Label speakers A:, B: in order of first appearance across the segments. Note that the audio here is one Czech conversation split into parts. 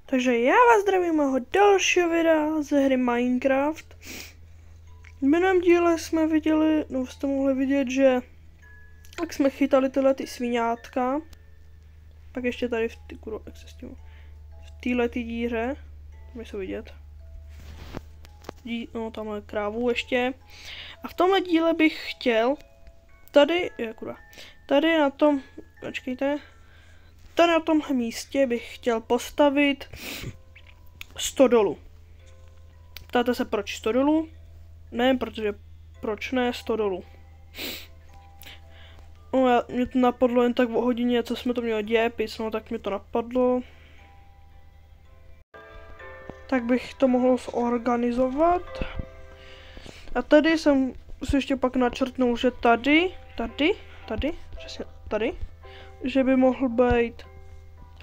A: Takže já vás zdravím mého dalšího videa ze hry Minecraft. V minulém díle jsme viděli, no jste mohli vidět, že jak jsme chytali tyhle ty sviňátka. Pak ještě tady v téhle díře, můžu se vidět. No tamhle krávu ještě. A v tomhle díle bych chtěl, tady na tom, počkejte. Tady na tomhle místě bych chtěl postavit stodolu. Ptáte se proč stodolu? Ne, protože proč ne stodolu. No, mě to napadlo jen tak o hodině, co jsme to měli dějepis, no tak mě to napadlo. Tak bych to mohl zorganizovat. A tady jsem si ještě pak načrtnul, že přesně tady, že by mohl být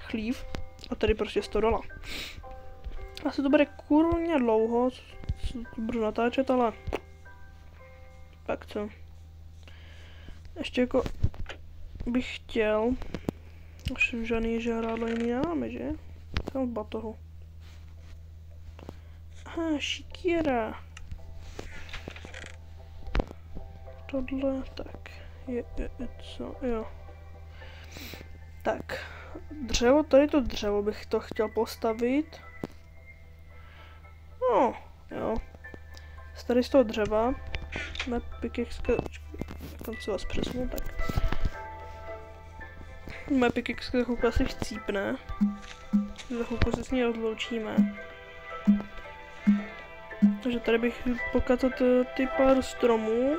A: chlív a tady prostě stodola. Asi to bude kurně dlouho, co to budu natáčet, ale tak co. Ještě jako bych chtěl, už žádný žrádlo jiný nemáme, že? Jsem v batohu. Aha, šikíra. Tohle, tak, co, jo. Tak, dřevo, tady to dřevo bych to chtěl postavit. No, jo. Tady z toho dřeva. Na pickaxe, tam se vás přesunu, tak. Moje pickaxe za chvilku asi chcípne. Za chvilku se s ní odloučíme. Takže tady bych pokazal ty pár stromů.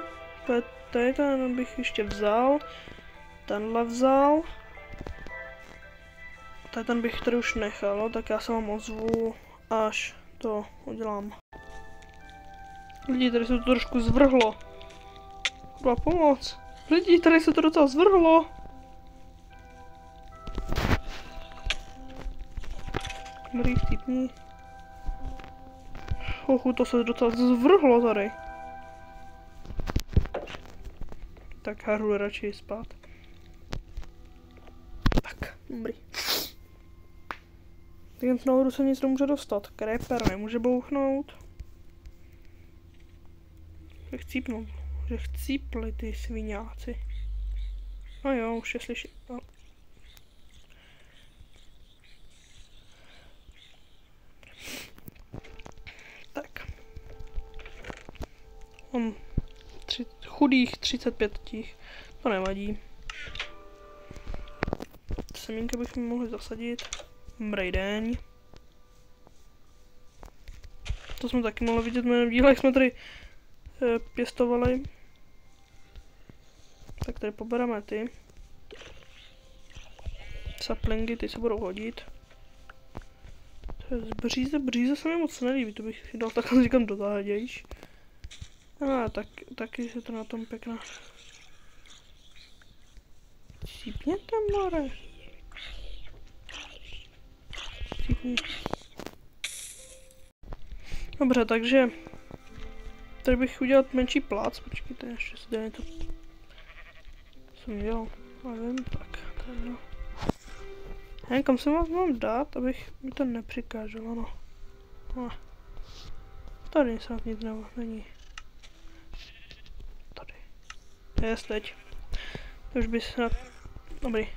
A: Tady ten bych ještě vzal. Tenhle vzal. Tady ten bych tady už nechal, tak já se vám ozvu, až to udělám. Lidi, tady se to trošku zvrhlo. Kurva pomoc. Lidi, tady se to docela zvrhlo. Dobrý, vtipný. To se docela zvrhlo tady. Tak já jdu radši spát. Tak, dobrý. Tak nahoru se nic nemůže dostat. Creeper nemůže bouchnout. Že chcípnout. Že chcípli ty sviňáci. No jo, už je slyším. No. Tak. Mám chudých 35 těch. To nevadí. Semínka bych mi mohl zasadit. Mrejdeň. To jsme taky mohli vidět v mém díle, jak jsme tady pěstovali. Tak tady pobereme ty saplingy, ty se budou hodit. To je z bříze se mi moc nelíbí, to bych si dal takhle říkám do zádějš. No, taky se to na tom pěkná. Sípněte, more. Sípni. Dobře, takže tady bych udělal menší plác, počkejte, ještě si tady to jsem dělal, nevím, tak, tady no. Hej, kam se vás mám dát, abych mi to nepřikáželo, no. Tady snad nic není. Tady. Jest teď. To už by snad, dobrý.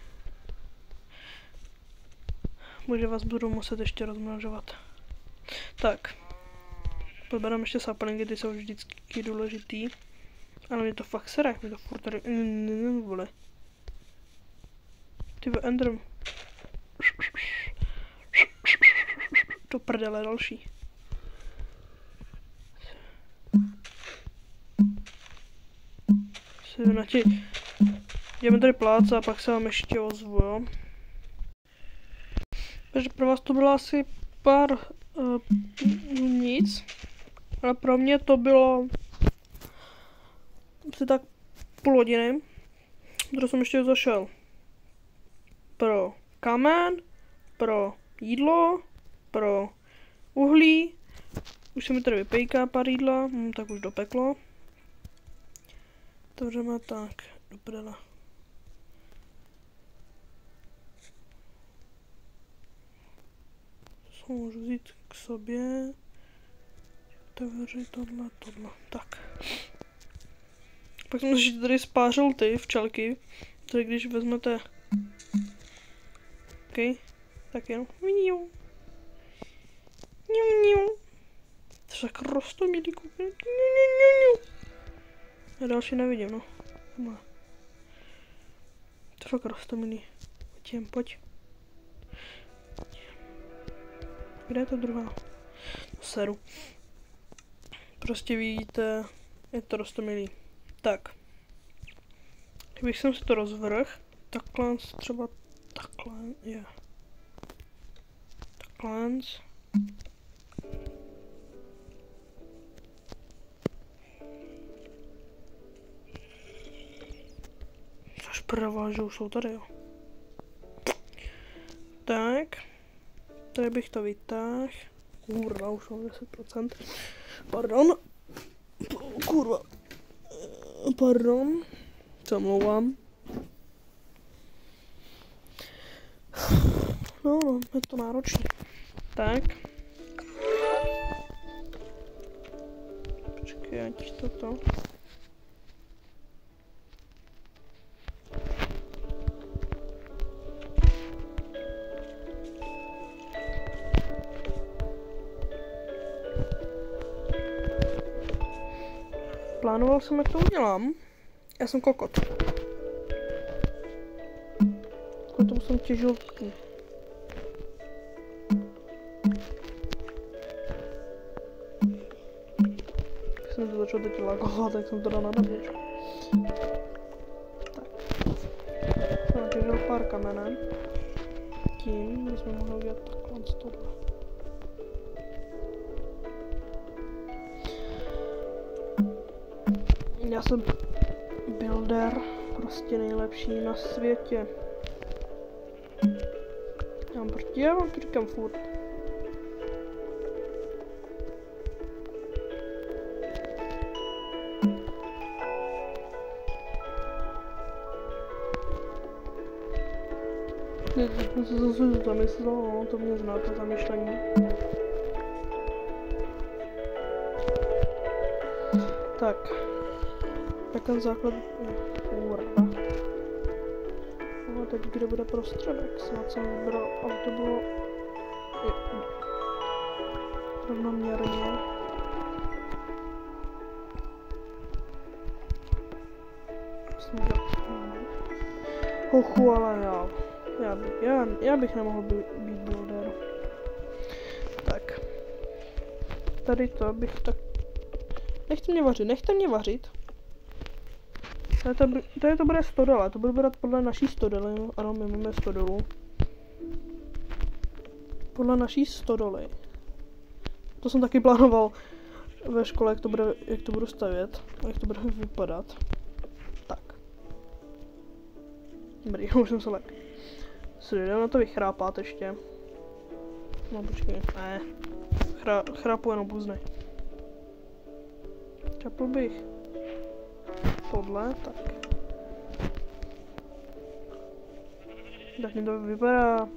A: Možná vás budu muset ještě rozmnožovat. Tak. Poberám ještě saplingy, ty jsou vždycky důležitý. Ale mě to fakt sere, mě to furt tady vole. Ty Enderm. To prdele další. Jdeme tady plácat a pak se vám ještě ozvu, jo. Takže pro vás to bylo asi pár nic. Ale pro mě to bylo asi tak půl hodiny, protože jsem ještě zašel pro kamen, pro jídlo, pro uhlí. Už se mi tady vypejká pár jídla, tak už dopeklo. Otevřeme tak, do prdele. To můžu vzít k sobě. Otevřít tohle. Tak. Pak jsem si tady spářil ty včelky. Tady když vezmete... OK. Tak jenom... Mňu. To je tak roztomilý, koukej. Já další nevidím, no. To je fakt roztomilý. Pojď. Kde je ta druhá? Seru. Prostě vidíte, je to roztomilý. Tak. Kdybych jsem si to rozvrhl, takhle třeba takhle je. Takhle. Což pravá, že už jsou tady, jo. Tak. Tady bych to vytáhl. Kurva, už mám 10%. Pardon. Kurva. Pardon. Co mluvám. No, je to náročné. Tak. Počkej, ať toto. Plánoval jsem, jak to udělám. Já jsem kokot. Kvůli tomu jsem těžil. Když jsem to začal teď lagovat, tak jsem to dal na daběčku. Tak. Jsem těžil pár kamenem. Tím bychom mohli udělat takhle z tohle. Já jsem builder, prostě nejlepší na světě. Já vám to říkám furt. Co jsem si to myslel, no, to mě znáte, zamyšlení. Tak. Jak ten základ je kurva. No teď kde bude prostředek, snad jsem vybral, aby to bylo rovnoměrně. Hochu, ale já bych nemohl být builder. Tak. Tady to bych tak... Nechte mě vařit. Tady to bude stodola, to budu brát podle naší stodoly, ano, my máme stodolu. Podle naší stodoly. To jsem taky plánoval ve škole, jak to budu stavět, a jak to bude vypadat. Tak. Dobrý, už jsem se lek. Jdeme na to vychrápat ještě. No počkej, ne. Chrápu jenom buznej. Čapl bych tohle, tak. Tak mi to vypadá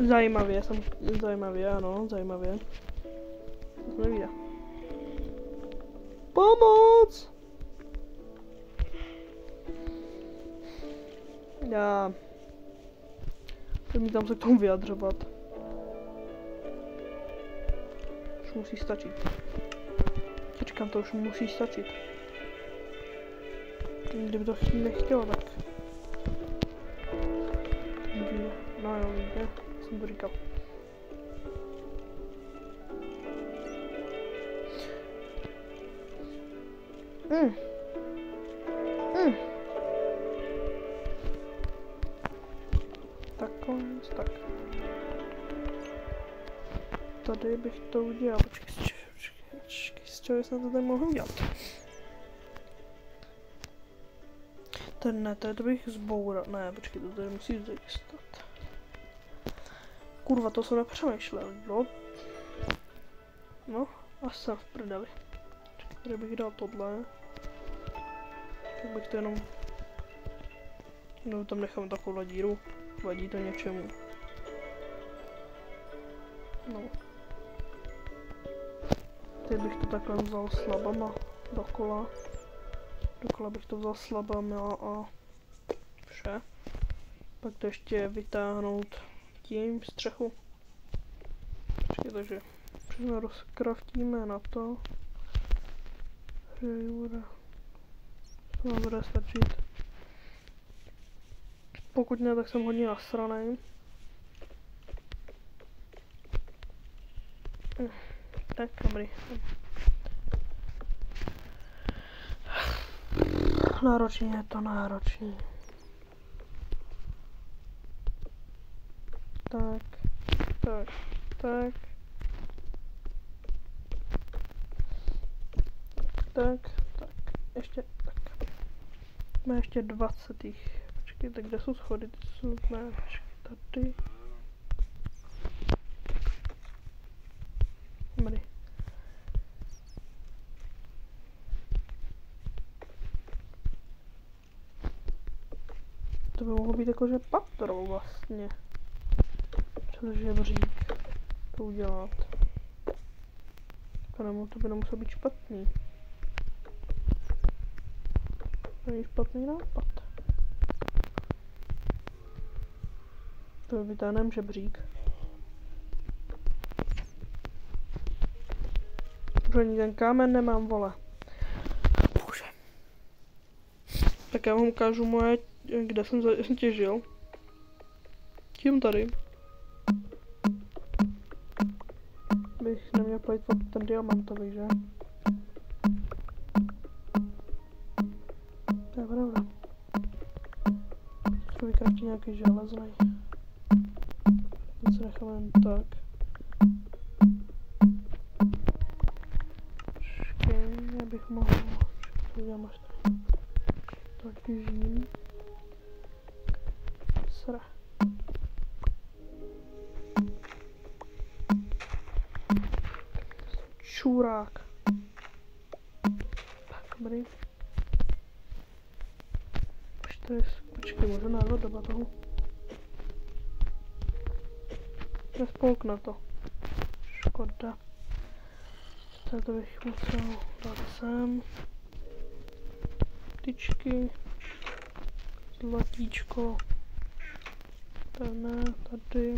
A: zajímavě, ano, zajímavě. To nevíde. Pomoc! Já tam se k tomu vyjadřovat. Už musí stačit. Říkám, to už musí stačit. Kdyby to nechtělo, tak... No jo, víte, jsem to říkal. Tak. Tady bych to udělal, počkej, z čeho jsem to tady mohl udělat? Tady to bych zboural, ne, počkej, to tady musí zajistat. Kurva, to jsem nepřemýšlel, no. No, až jsem v prdeli. Tady bych dal tohle. Tak bych to jenom tam nechám takovou díru. Vadí to něčemu. No. Teď bych to takhle vzal slabama dokola. Dokola bych to vzal slabama a vše. Pak to ještě vytáhnout tím střechu. Počkej, takže všechno rozkraftíme na to, že bude stačit. Pokud ne, tak jsem hodně nasranej. Tak, dobrý. Náročný je to, náročný. Tak, tak, tak. Tak, tak, ještě, tak. Má ještě 20 jich. Počkejte, kde jsou schody? Ty jsou, ne, počkej, tady. Dobrý. To by mohlo být jakože patro vlastně. Přes žebřík to udělat. To by nemuselo být špatný. To je špatný nápad. To vytáhneme žebřík. Už ani ten kámen nemám, vole. Bože. Tak já vám ukážu moje, kde jsem těžil. Tím tady. Bych neměl plejtvat ten diamantový, že? To je pravda. Musím vykraftit nějaký železný. Teď se necháme jen tak. Počkej, já bych mohl... Co udělám až tady? Tak těžím. Sra. Čurák. Tak, dobrý. Počkej, můžu názvat do batohu. Nespolkne to. Škoda. To bych musel dát sem. Tyčky. Zlatíčko. Tady ne, tady.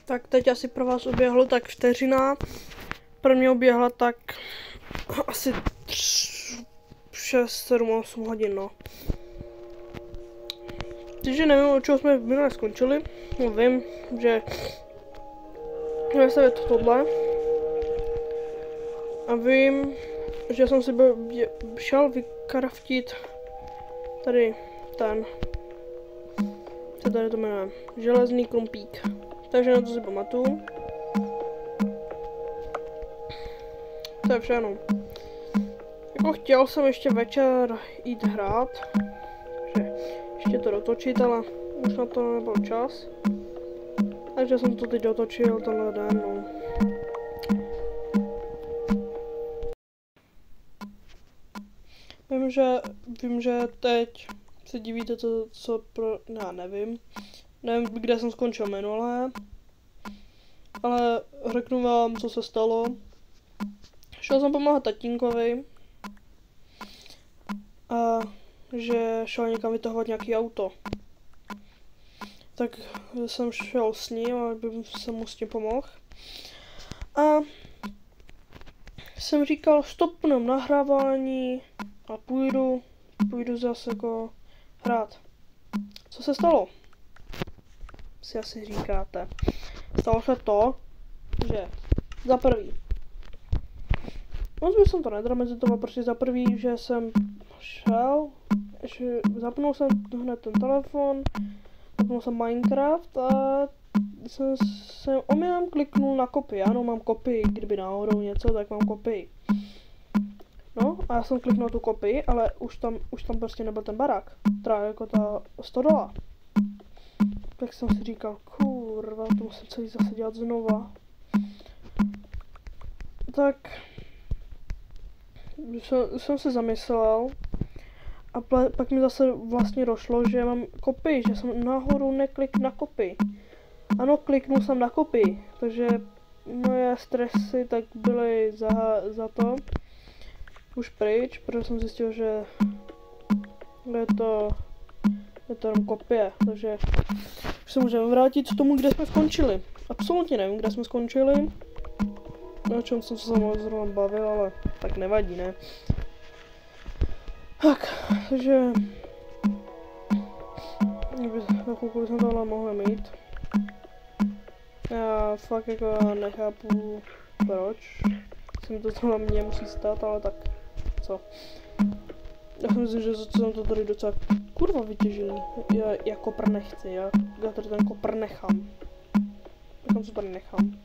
A: Tak teď asi pro vás uběhlo tak vteřina. Pro mě uběhla tak asi 6, 7, 8 hodin, no. Takže nevím, o čeho jsme minule skončili. No, vím, že je to tohle. A vím, že jsem si šel vykraftit tady ten. Co tady to jmenuje? Železný krumpík. Takže na to si pamatuju. To je všechno. Jako chtěl jsem ještě večer jít hrát. Že ještě to dotočit, ale už na to nebyl čas. Takže jsem to teď dotočil tenhle den, no. Vím, že teď se divíte, co pro... Já nevím. Nevím, kde jsem skončil minule. Ale řeknu vám, co se stalo. Šel jsem pomáhat tatínkovi. A že šel někam vytahovat nějaký auto. Tak jsem šel s ním, aby jsem mu s tím pomohl. A jsem říkal, stopnem nahrávání a půjdu zase jako hrát. Co se stalo? Si asi říkáte. Stalo se to, že za prvý. Moc bych jsem to nedramatizoval, protože za prvý, že jsem šel, že zapnul jsem hned ten telefon, zapnul jsem Minecraft a jsem omylem kliknul na kopii. Ano, mám kopii, kdyby náhodou něco, tak mám kopii. No, a já jsem kliknul tu kopii, ale už tam prostě nebyl ten barák, teda jako ta stodola. Tak jsem si říkal, kurva, to musím celý zase dělat znova. Tak jsem se zamyslel A pak mi zase vlastně došlo, že mám kopii, že jsem nahoru neklikl na kopii. Ano, kliknul jsem na kopii, takže moje stresy tak byly za to už pryč, protože jsem zjistil, že je to jenom kopie, takže už se můžeme vrátit k tomu, kde jsme skončili. Absolutně nevím, kde jsme skončili, o čem jsem se samozřejmě bavil, ale tak nevadí, ne? Tak, takže na chvilku bychom tohle mohli mít. Já fakt jako nechápu, proč se mi to tohle mě musí stát, ale tak, co? Já si myslím, že jsem to tady docela kurva vytěžený. Já kopr nechci, já tady ten kopr nechám. Nechám se tady nechám.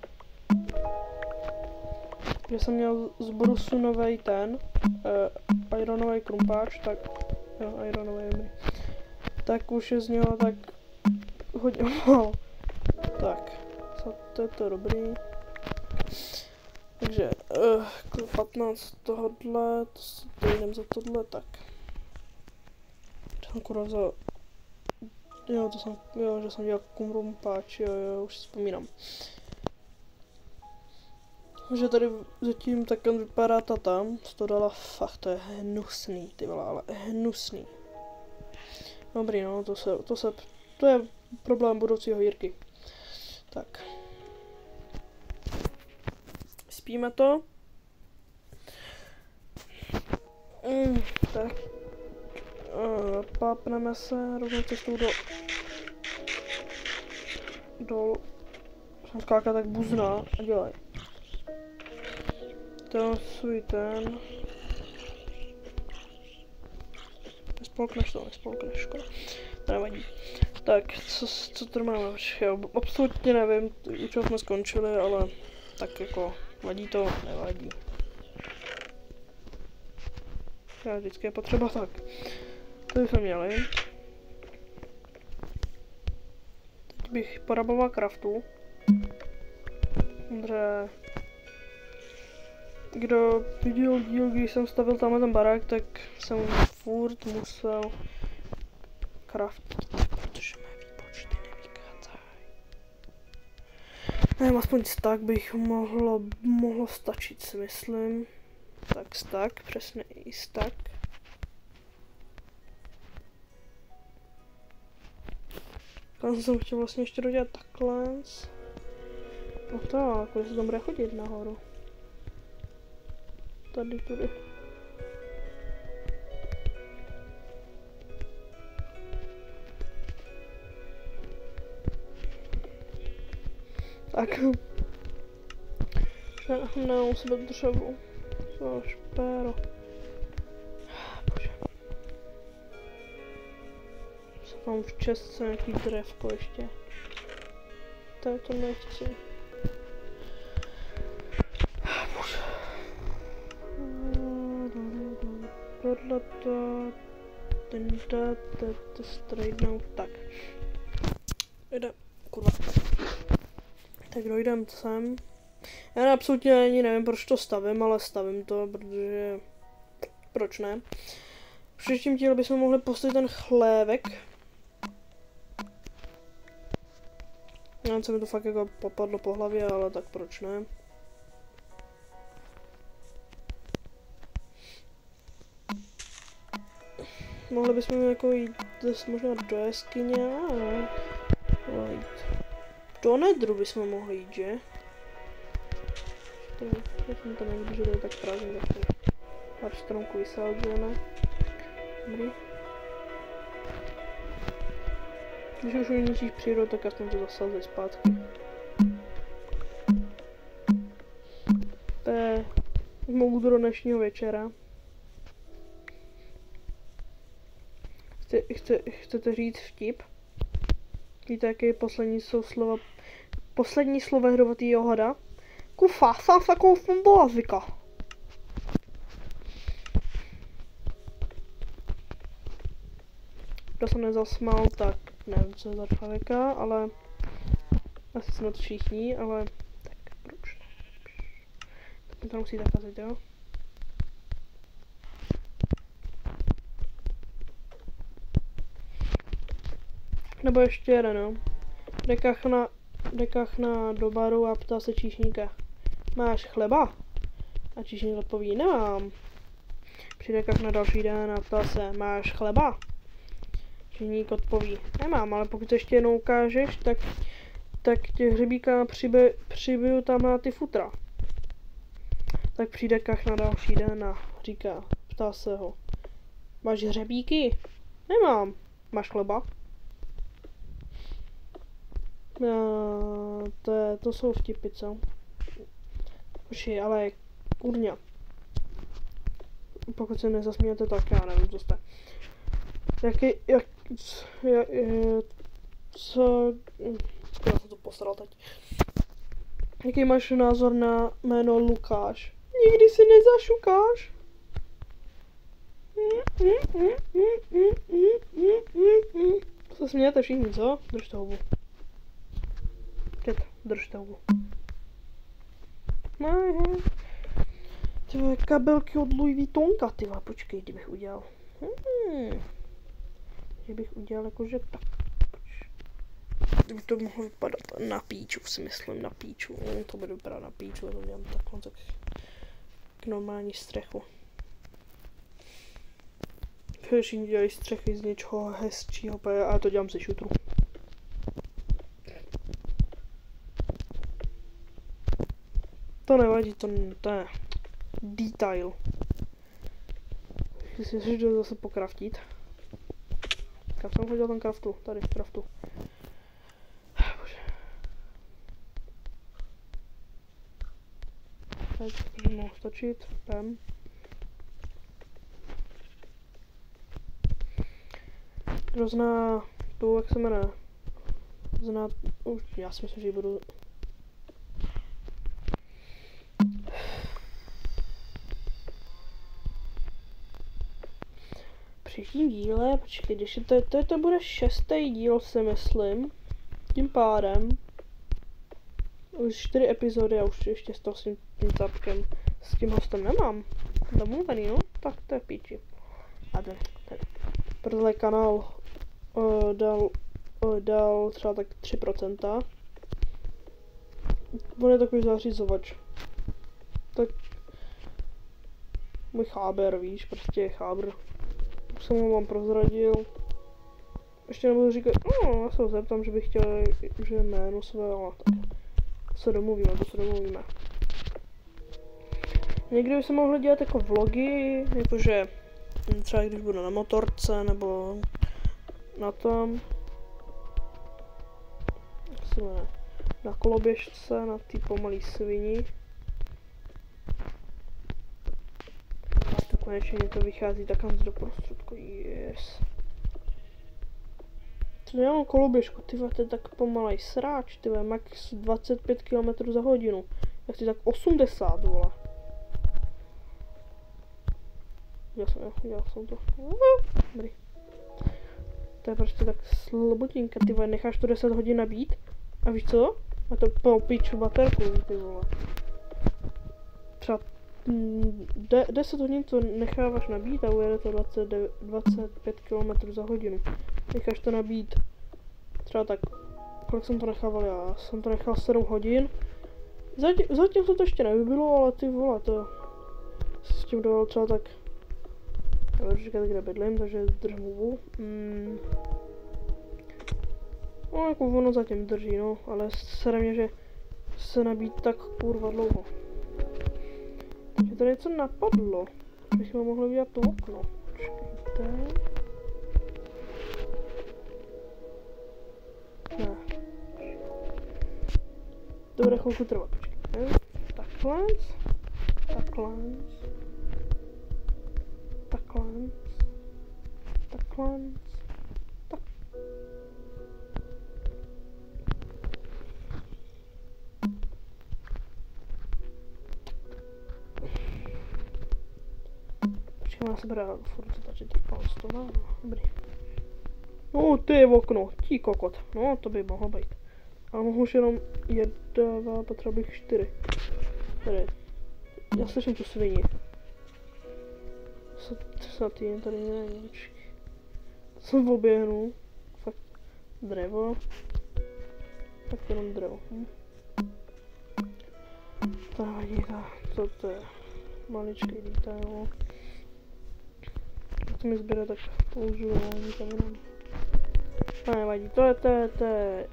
A: Že jsem měl z Brusu novej ten, ironový krumpáč, tak, jo, ironový dobrý. Tak už je z něho tak hodně málo. Tak, to je to dobrý. Takže, 15 tohodle, to si dojdem za tohle, tak. Jsem kurva vzal, jo, že jsem dělal krumpáč, jo, už si vzpomínám. Že tady zatím tak vypadá ta tam, dala, fakt to je hnusný, ty vole, ale hnusný. Dobrý, no, to je problém budoucího Jirky. Tak. Spíme to. Tak. Pápneme se rovnou cestou dolů. Jsem skákat tak buzná a dělej. To svůj ten. Nespolkneš, škoda. To nevadí. Tak, co to máme? Já absolutně nevím, u čeho jsme skončili, ale tak jako, vadí to, nevadí. Já vždycky je potřeba tak. To bychom měli. Teď bych poraboval craftu. Dobře. Kdo viděl díl, když jsem stavil tamhle ten barák, tak jsem furt musel craftit, protože mé výpočty nevykázají. Nevím, aspoň tak bych mohlo stačit, si myslím. Tak, přesně i tak. Tam jsem chtěl vlastně ještě dodělat takhle. No tak, když se tam bude chodit nahoru. Tudy. Tak. Ne, u sebe dřevo. To špéro. Bože. Co tam v čestce nějaký drevko ještě. To nechci. Tohleto, to straightnout, tak. Jde, kurva. Tak dojdem sem. Já absolutně ani nevím, proč to stavím, ale stavím to, protože... Proč ne? V příštím díle bychom mohli postavit ten chlévek. Já se mi to fakt jako popadlo po hlavě, ale tak proč ne? Mohli bychom jako jít možná do jeskyně, do nedru bychom mohli jít, že? Já jsem to nevidí, že to je tak prázdný, tak pár stromků vysázíme. Dobrý. Když už ničíš přírodu, tak aspoň to zasázej zpátky. To je moudro dnešního večera. Chcete říct vtip? Víte, jaké je poslední slovo hrovatýho hada? Kufa, sása koufem bázika. Kdo se nezasmál, tak nevím, co je za člověka, ale asi jsme to všichni, ale tak proč ne? Tak mi to musí zakazit, jo? Nebo ještě jeden, no. Jde kachna do baru a ptá se číšníka. Máš chleba? A číšník odpoví, nemám. Přijde kachna další den a ptá se, máš chleba? Číšník odpoví, nemám, ale pokud ještě jednou ukážeš, tak tě hřebíka přibiju tam na ty futra. Tak přijde kachna další den a říká, ptá se ho. Máš hřebíky? Nemám. Máš chleba? To jsou vtipy, co? Uši, ale kurňa. Pokud se nezasmějete, tak já nevím, co jste. Skoro jsem to posral teď. Jaký máš názor na jméno Lukáš? Nikdy si nezašukáš? Se smějete všichni, co? Držte hubu. Držte hubu. Tyhle kabelky od Louis Vuittonka, tyhle, počkej, kdybych udělal. Kdybych udělal jakože tak. Kdyby to mohlo vypadat na píču, si myslím, na píču. To bude vypadat na píču, já to udělám takhle, tak k normální střechu. Všichni dělají střechy z něčeho hezčího, a já to dělám ze šutru. To nevadí, to je detail. Když si jdu zase pokraftit. Kam jsem chodil ten kraftu? Tady, kraftu. Bože. Teď by mohlo stačit. Pem. Kdo zná tu, jak se jmenuje? Zná, já si myslím, že ji budu... Příštím díle, počkej, když to bude 6. díl, si myslím. Tím pádem. Už 4 epizody a už ještě s tím capkem. S tím hostem nemám. Domluvený, no? Tak to je píči. A ten prdele kanál dal třeba tak 3%. Bude takový zařizovač. Tak můj cháber, víš, prostě chábr. Už jsem ho vám prozradil. Ještě nebudu říkat, no, já se ho zeptám, že bych chtěl, že jméno své, ale tak se domluvíme, Někdy by se mohli dělat jako vlogy, jakože třeba když budu na motorce, nebo na tom, jak se jmenuje, na koloběžce, na ty pomalý svini. Konečně to vychází takhle do prostředku, yes. To já mám koloběžku, ty to je tak pomalej sráč, ty max 25 km za hodinu. Jak si tak 80, vole. Dělal jsem to. Dobrý. To je prostě tak slobotinka, ty necháš to 10 hodin nabít a víš co? A to po piču baterku, ty vole. Třeba 10 hodin to necháváš nabít a ujede to 25 km za hodinu. Necháš to nabít třeba tak, kolik jsem to nechával já? Jsem to nechal 7 hodin. Zatím se to ještě nevybilo, ale ty vole, to s tím dával třeba tak, já budu říkat, kde bydlím, takže držím hubu. No jako ono zatím drží, no, ale sere mě, že se nabít tak kurva dlouho. Takže tady něco napadlo. Bychom mohli udělat to okno. Počkejte. Ne. To bude chvilku trvat. Počkejte. Takhle. Takhle. Takhle. Takhle. Tak. Počkej, má se brát furt zatačit z toho. Dobrý. No, to je okno, tí kokot. No, to by mohlo být. Ale mohu už jenom jedna, potřeba bych 4. Tady. Já slyším tu svině. Snad jen tady není. To jsem oběhnul. Fakt. dřevo. Tak jenom dřevo. To nevadí, to je maličký detail. Co mi zběre, tak použiju, ale nikam jinam. To nevadí, to je.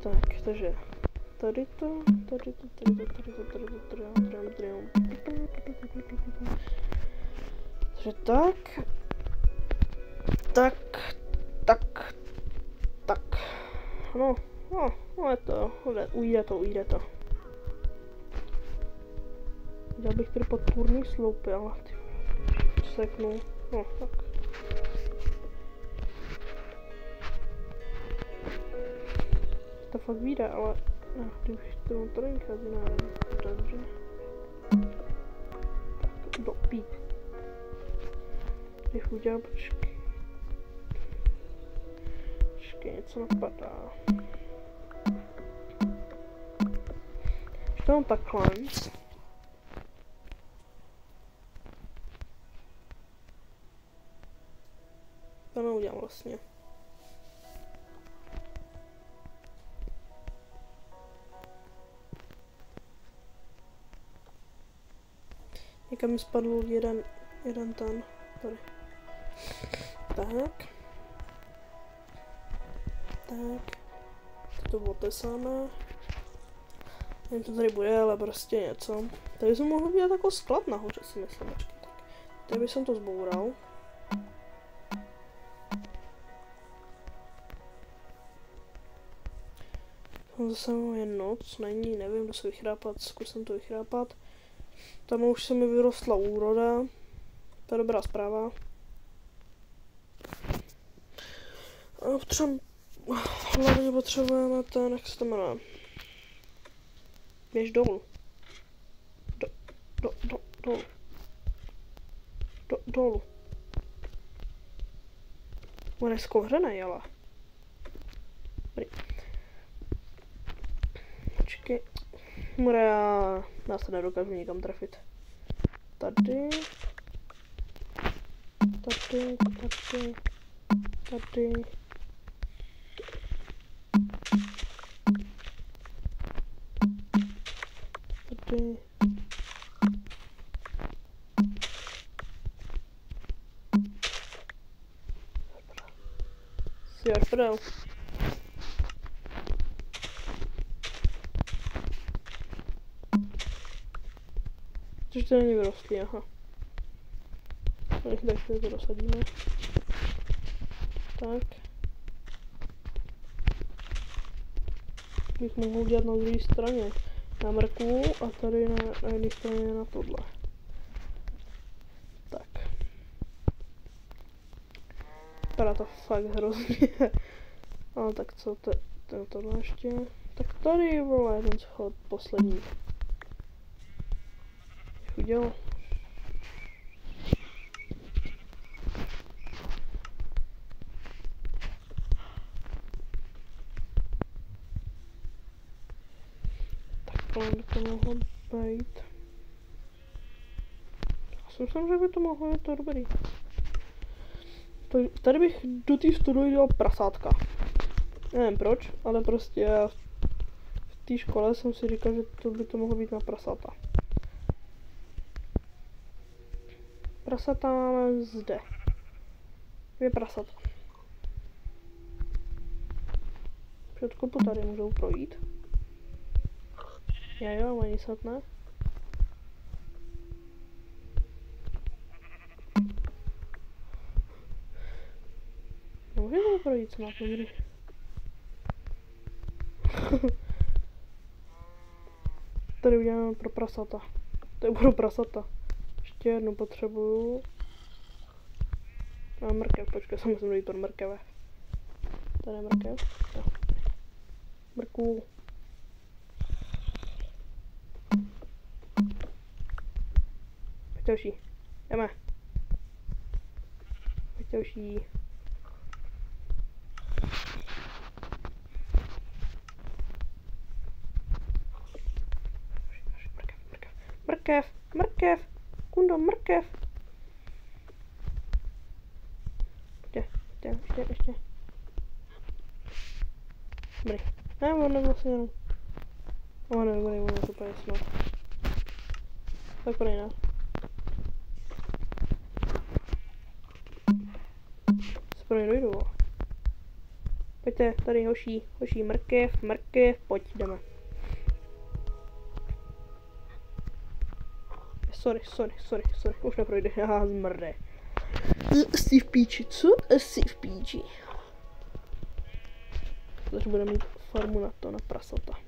A: Tak, takže tady to. Takže tak. No, je to, ujde to. Dělal bych tady podpůrný sloupy, ale ty seknu, no tak. To fakt vyjde, ale kdybych to tady vychází na takže. Tak, dopít. Bych udělal, počkej, něco napadá. Když to mám takhle. To neudělám vlastně. Někam mi spadl jeden ten, tady. Tak. To otesáme. Nevím, co tady bude, ale prostě něco. Tady jsem mohl udělat jako sklad nahoře, si myslím. Tady bych to zboural. Zase je noc, není, nevím, kdo se vychrápat, zkusím to vychrápat. Tam už se mi vyrostla úroda. To je dobrá zpráva. A hlavně potřebujeme ten, jak se to jmenuje. Běž dolů. Dolů. On je skouřený, ale. Počkej. Já se nedokážu nikam trefit. Tady. Si prdel. Což to není vyrostlý, aha. Tak to dosadíme. Tak. Bych mohl udělat na druhé straně na mrkvu a tady na jedné straně na tohle. Tak. Vypadá to fakt hrozně. Ale tak co, tohle ještě. Tak tady vole jeden schod, poslední. Udělal. Takhle by to mohlo být. Já si myslím, že by to mohlo být to dobrý. Tady bych do té studie dělal prasátka. Nevím proč, ale prostě v té škole jsem si říkal, že to by to mohlo být na prasata. Prasata máme zde. 2 prasata. Před kopu tady můžou projít. Jo, ani snad ne. Můžeme projít snad, dobrý. Tady uděláme pro prasata. Tady budou prasata. Ještě jednu potřebuju. A mrkev, počkej, jsem musím dojít pro mrkeve. Tady je mrkev. Jo. Mrkvu. Pojď další. Jdeme. Pojď další. Mrkev. Kundo, mrkev. Ještě. Dobrý. Ne, on vlastně jenom. On je to úplně snad. Tak prej ne. Se pro ně dojdu. Pojďte, tady hoší, mrkev, pojď, jdeme. Sorry, už neprojde, haha, zmrde. Jsi v píči, co? Jsi v píči. Takže budeme mít farmu na to, na prasata.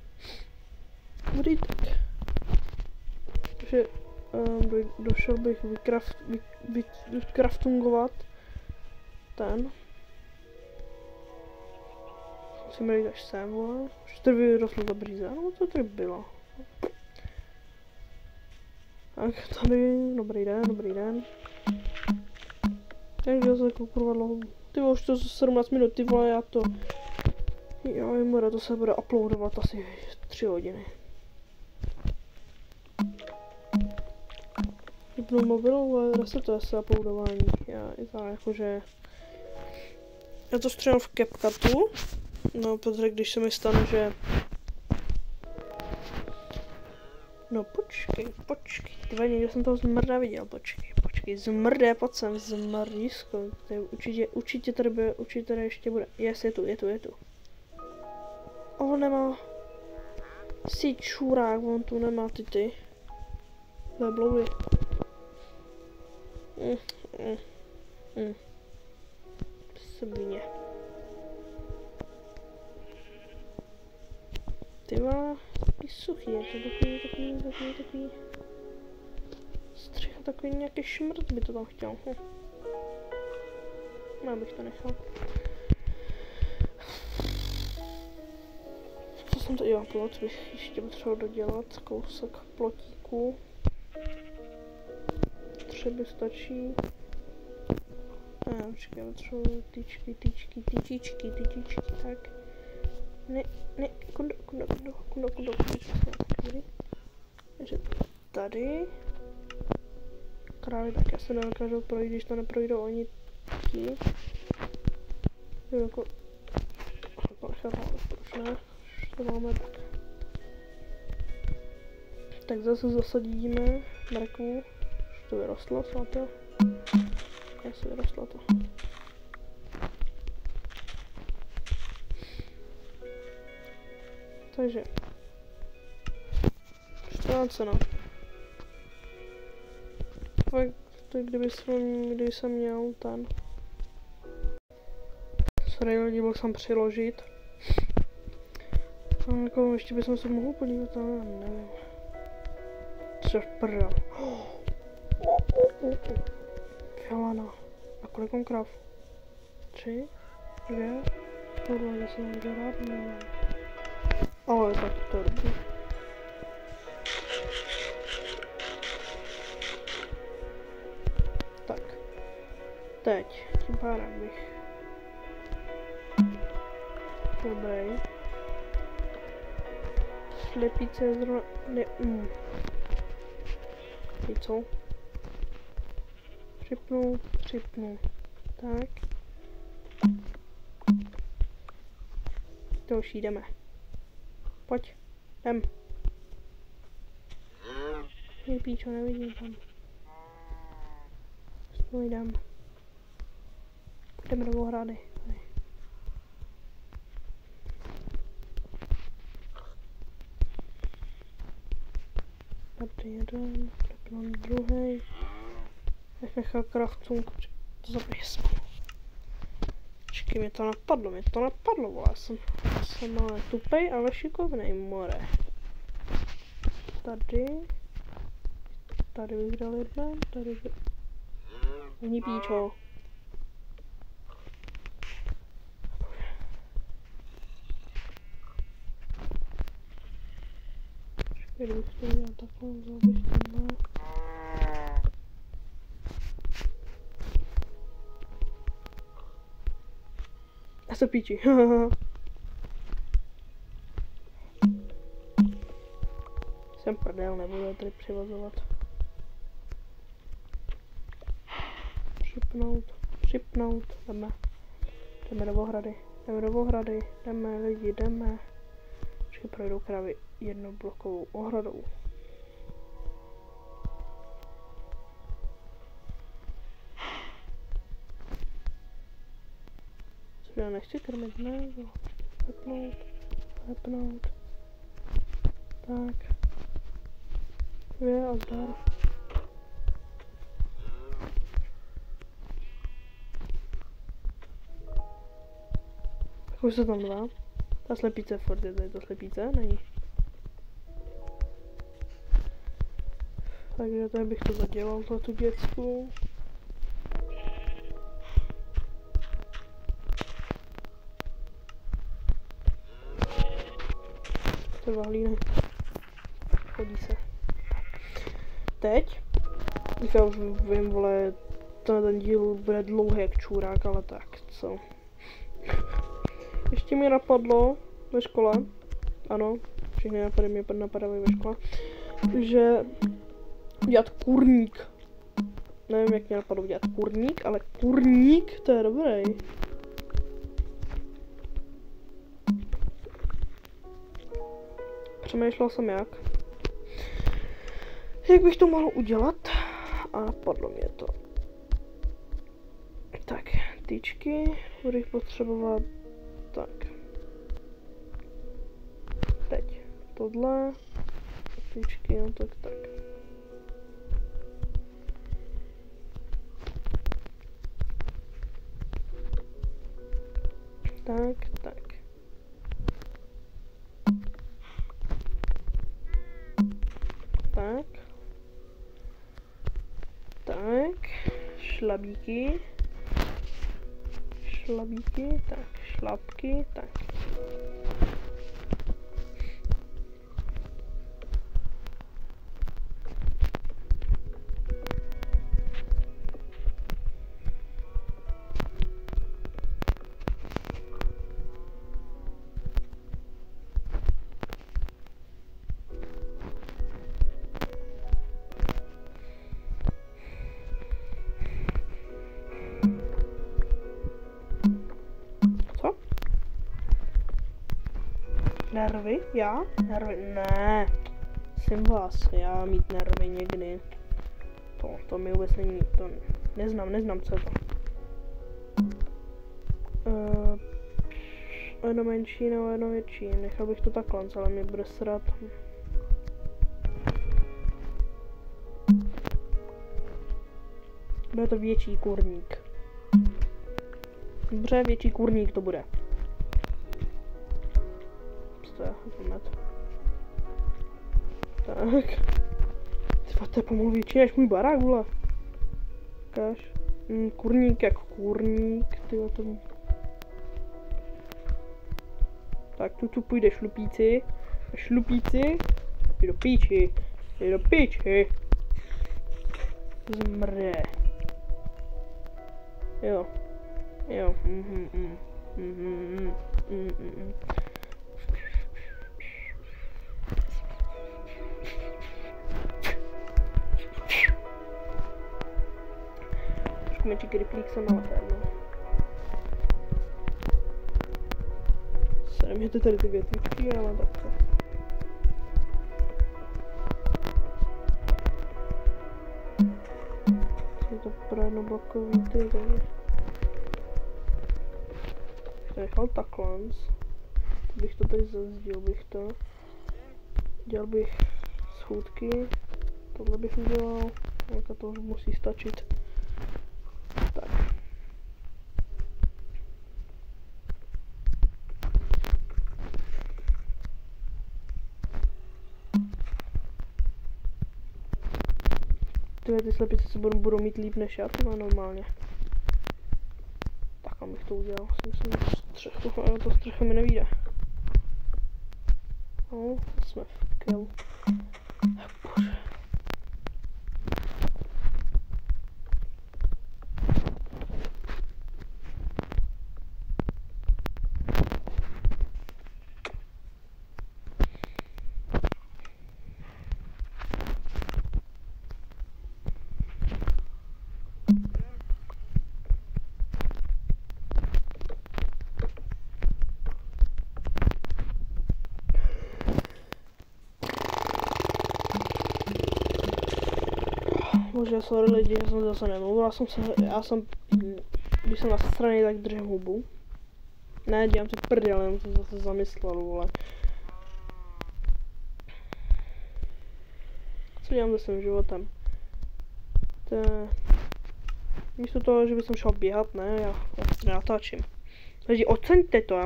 A: Dobrý, tak. Takže došel bych vykraftungovat ten. Musíme jít až sem, vole. Už tady vyrostlo za bříze, no co tady bylo? Tak tady, dobrý den. Jak dělal se takovou kurva dlouho? Ty vole, už to 17 minut, ty vole, já to... Jo, to se bude uploadovat asi 3 hodiny. Vypnu mobil, ale resetuje se uploadování. Já jakože... Já to stříhám v CapCutu. No, protože když se mi stane, že... No počkej, tyhle někde jsem toho zmrda viděl, počkej, zmrde, pojď sem, zmrdisko, určitě tady ještě bude, je tu. On nemá, si čurák, on tu nemá ty, nebloudy. Svině. Ty vole, takový suchý, je to takový... Střicha, takový nějaký šmrt by to tam chtěl. Já bych to nechal. Co jsem to dělal, plot bych ještě potřeboval dodělat, kousek plotíku. 3 by stačí. Počkej, potřebuji tyčky, tak. Ne, kundo. Takže tady. Krávy, tak já se nedokážu projít, když to neprojdou oni ti. Jako nechápám, proč ne? To máme tak. Tak zase zasadíme mrkvu. Už to vyrostlo, svaté. Asi vyrostlo to. Takže 14 cena. Fakt, kdyby jsem měl ten. Sorry lidi, byl jsem přiložit. A jako ještě bychom se mohl podívat, ale nevím. Co v prdel. Fialana. A kolik on krav? 3? 2? Kurva, já jsem udělal, nevím. Ale tak to je dobrý. Tak. Teď. Tím pádem bych... Dobrý. Slepice je zrovna... Ne... Co? Připnu. Tak. To už jdeme. Pojď, jdem. Je píčo, nevidím tam. Stůj, jdem. Jdeme do ohrady. Tady jeden, prepnám druhý. Jak nechal kraftung, to zapěsnu. Počkej, mě to napadlo, vole, já jsem ale tupej, ale šikovnej, more. Tady bych dal jeden, tady bych... Není píčo. Počkej, kdybych to udělal takhle, vzal bych tenhle. Já se píči, Jsem prdel, nebudu tady přivazovat. Připnout, jdeme. Jdeme do ohrady. Jdeme do ohrady. Jdeme lidi, jdeme. Vždycky projdou krávy jednoblokovou ohradou. Co já nechci krmit, ne? Hepnout. Hepnout. Tak. Je a zdar. Tak už se tam dá. Ta slepice furt je tady, ta slepice není. Takže tady bych to zadělal, tu děcku. To hlíny. Chodí se. Teď? Já už vím, vole, ten díl bude dlouhý jak čurák, ale tak, co? Ještě mi napadlo ve škole, ano, všechny nápady mě napadaly ve škole, že udělat kurník. Nevím, jak mě napadlo udělat kurník, ale kurník, to je dobrý. Přemýšlel jsem jak bych to mohl udělat a napadlo mě to. Tak, tyčky, budu jich potřebovat, tak. Teď tohle, tyčky, no tak. Tak. Šlabíky, tak, šlapky, tak. Nervy? Já? Nervy? Ne. Jsem vás. Já mít nervy někdy. To mi vůbec není. To neznám, co je to. Jedno menší nebo jedno větší. Nechal bych to takhle, ale mě bude srat. Bude to větší kurník. Dobře, větší kurník to bude. Tak. Tyba, to je pomalu větší než můj barák, vole. Ukáž. Kurník jako kurník, tyba to... Tak, tu půjde šlupíci. Šlupíci. Jdi do píči. Zmrde. Jo. Menší kryplík jsem ale pevno. Sejměte tady ty větvičky, ale takto. Jsou to pro jednoblokový ty, takže... Nechal takhle. Bych to tady zazděl bych to. Dělal bych schůdky. Tohle bych udělal. Nějaká to už musí stačit. Tak. Ty slepice se budou mít líp než já, tyhle normálně. Tak, abych to udělal. Si myslím, že střechu, ale to střecha mi nevíde. No, jsme v kill. Bože. Bože, sorry lidi, že jsem zase nemluvil, já jsem, když jsem na straně, tak držím hubu. Ne, dělám si prdel, jenom jsem zase zamyslel, vole. Co dělám se svým životem? Místo toho, že bych šel běhat, ne, já natáčím. Takže oceňte to, já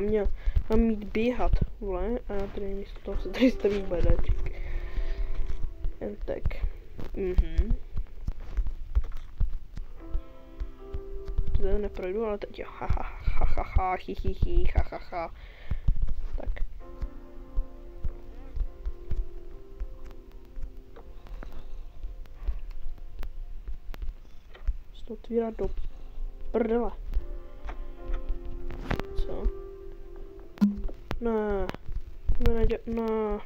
A: mám mít běhat, vole, a já tady místo toho se tady staví bedaček. Jen tak. To neprojdu, ale teď jo, ha, tak. Se to otvírá do prdele. Co? Ne. Ne.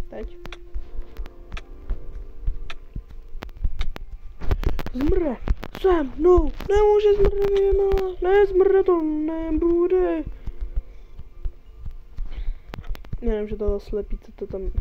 A: Teď. Zmrde. Sem, no, nemůže zmrde, ne, zmrde to nebude. Nevím, že to slepí, co to tam...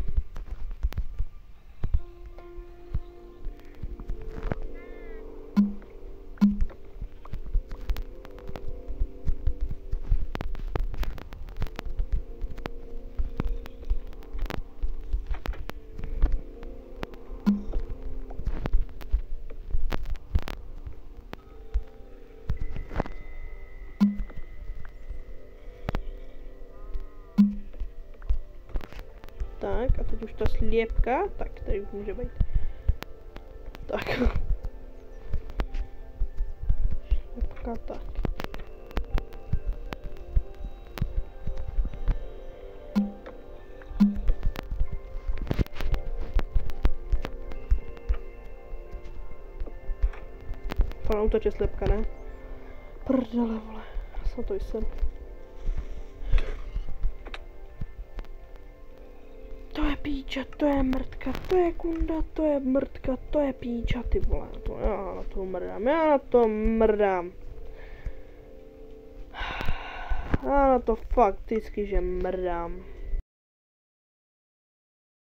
A: Tak, a teď už ta sliepka, tak tady už může být. Tak. Sliepka, tak. Ona uteče sliepka, ne? Prdele, vole, já jsem to jsem. To je píča, to je mrtka, to je kunda, to je mrtka, to je píča, ty vole, já na to mrdám. Já na to fakt vždycky, že mrdám.